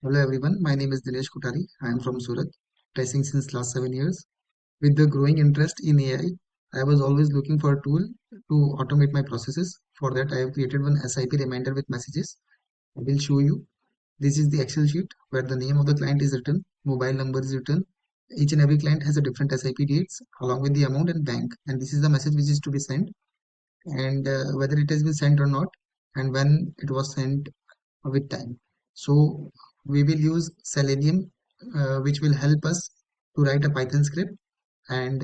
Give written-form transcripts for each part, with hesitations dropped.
Hello everyone, my name is Dinesh Kutari. I am from Surat, practicing since last 7 years. With the growing interest in AI, I was always looking for a tool to automate my processes. For that, I have created one SIP reminder with messages. I will show you. This is the Excel sheet where the name of the client is written, mobile number is written. Each and every client has a different SIP dates along with the amount and bank. And this is the message which is to be sent and whether it has been sent or not and when it was sent with time. So we will use Selenium, which will help us to write a Python script, and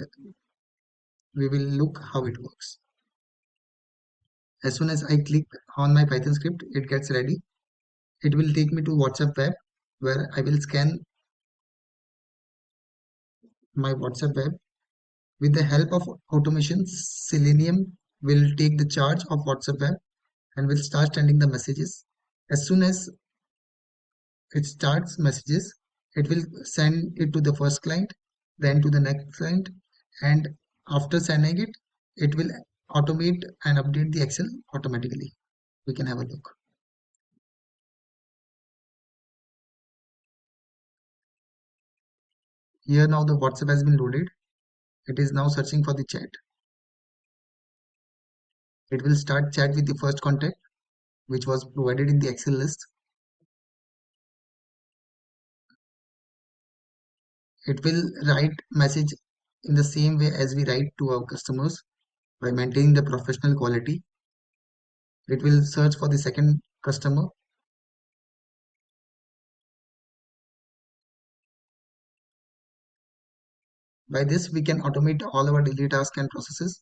we will look how it works. As soon as I click on my Python script, it gets ready. It will take me to WhatsApp web where I will scan my WhatsApp web. With the help of automation, Selenium will take the charge of WhatsApp web and will start sending the messages. As soon as it starts messages, it will send it to the first client, then to the next client, and after sending it, it will automate and update the Excel automatically. We can have a look. Here now the WhatsApp has been loaded. It is now searching for the chat. It will start chat with the first contact, which was provided in the Excel list. It will write message in the same way as we write to our customers by maintaining the professional quality. It will search for the second customer. By this, we can automate all our daily tasks and processes,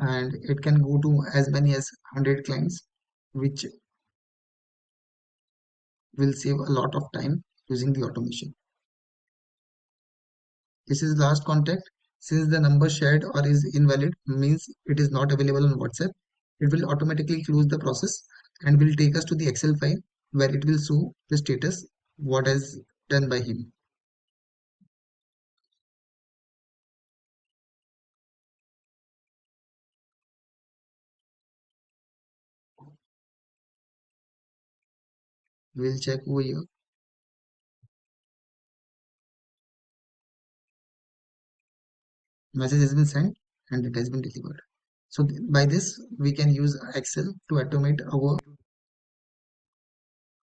and it can go to as many as 100 clients, which will save a lot of time using the automation. This is last contact. Since the number shared or is invalid means it is not available on WhatsApp, it will automatically close the process and will take us to the Excel file where it will show the status what is done by him. We'll check over here. Message has been sent and it has been delivered. So by this we can use Excel to automate our